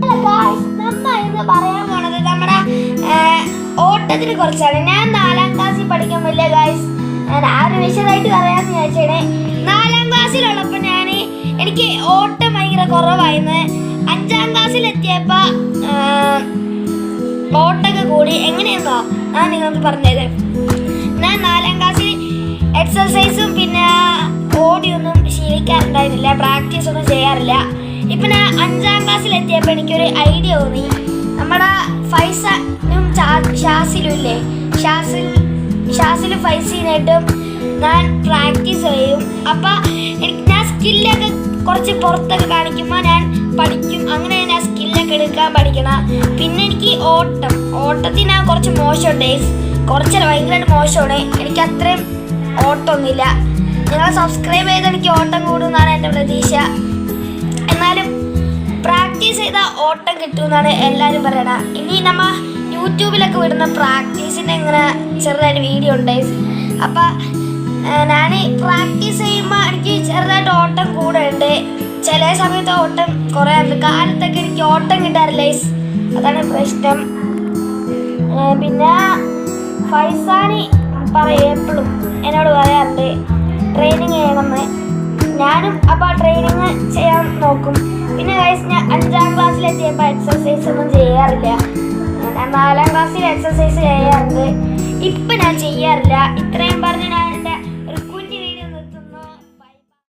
നമ്മ ഇന്ന് പറയാൻ പോണത് നമ്മുടെ ഓട്ടത്തിനെ കുറിച്ചാണ്. ഞാൻ 4ാം ക്ലാസ്സിൽ പഠിക്കുമ്പോൾ ഗായ്സ് ഞാൻ ആ ഒരു വിഷയമായിട്ട് പറയാമെന്ന് വിചാരിച്ചേ. 4ാം ക്ലാസ്സിലുള്ളപ്പോൾ എനിക്ക് ഓട്ടം ഭയങ്കര കുറവായിരുന്നു. 5ാം ക്ലാസ്സിലെത്തിയപ്പോൾ ഓട്ടമൊക്കെ കൂടി. എങ്ങനെയെന്നോ ഞാൻ നിങ്ങൾക്ക് പറഞ്ഞത്. ഞാൻ 4ാം ക്ലാസ്സിൽ എക്സസൈസും പിന്നെ ഓടിയൊന്നും ശീലിക്കാറുണ്ടായിരുന്നില്ല, പ്രാക്ടീസ് ഒന്നും ചെയ്യാറില്ല. ഇപ്പം ഞാൻ 5ാം ക്ലാസ്സിലെത്തിയപ്പോൾ എനിക്കൊരു ഐഡിയ തോന്നി. നമ്മുടെ ഫൈസനും ഷാസിലും ഇല്ലേ, ഷാസിലും ഫൈസിനായിട്ടും ഞാൻ പ്രാക്ടീസ് ചെയ്യും. അപ്പം ഞാൻ സ്കില്ലൊക്കെ കുറച്ച് പുറത്തൊക്കെ കാണിക്കുമ്പോൾ ഞാൻ പഠിക്കും. അങ്ങനെ ഞാൻ സ്കില്ലൊക്കെ എടുക്കാൻ പഠിക്കണം. പിന്നെ എനിക്ക് ഓട്ടത്തിന് ഞാൻ കുറച്ച് മോശമുണ്ട്, കുറച്ചല്ല ഭയങ്കരമായിട്ട് മോശമാണ്. എനിക്ക് അത്രയും ഓട്ടമൊന്നുമില്ല. നിങ്ങൾ സബ്സ്ക്രൈബ് ചെയ്ത് എനിക്ക് ഓട്ടം കൂടുമെന്നാണ് എൻ്റെ പ്രതീക്ഷ. എന്നാലും പ്രാക്ടീസ് ചെയ്താൽ ഓട്ടം കിട്ടുമെന്നാണ് എല്ലാവരും പറയണത്. ഇനി നമ്മൾ യൂട്യൂബിലൊക്കെ വിടുന്ന പ്രാക്ടീസിൻ്റെ ഇങ്ങനെ ചെറുതായിട്ട് വീഡിയോ ഉണ്ട്. അപ്പം ഞാൻ പ്രാക്ടീസ് ചെയ്യുമ്പോൾ എനിക്ക് ചെറുതായിട്ട് ഓട്ടം കൂടുന്നുണ്ട്. ചില സമയത്ത് ഓട്ടം കുറയാറുണ്ട്. കാലത്തൊക്കെ എനിക്ക് ഓട്ടം കിട്ടാറില്ല, അതാണ് പ്രശ്നം. പിന്നെ ഫൈസാനി എപ്പോഴും എന്നോട് പറയാറുണ്ട് ട്രെയിനിങ് ചെയ്യണമെന്ന്. ഞാനും അപ്പോൾ ട്രെയിനിങ് ചെയ്യാൻ നോക്കും. പിന്നെ ഗൈസ് ഞാൻ 5ാം ക്ലാസ്സിലെത്തിയപ്പോൾ എക്സസൈസ് ഒന്നും ചെയ്യാറില്ല. ഞാൻ 4ാം ക്ലാസ്സിൽ എക്സസൈസ് ചെയ്യാറുണ്ട്. ഇപ്പം ഞാൻ ചെയ്യാറില്ല. ഇത്രയും പറഞ്ഞ് ഞാൻ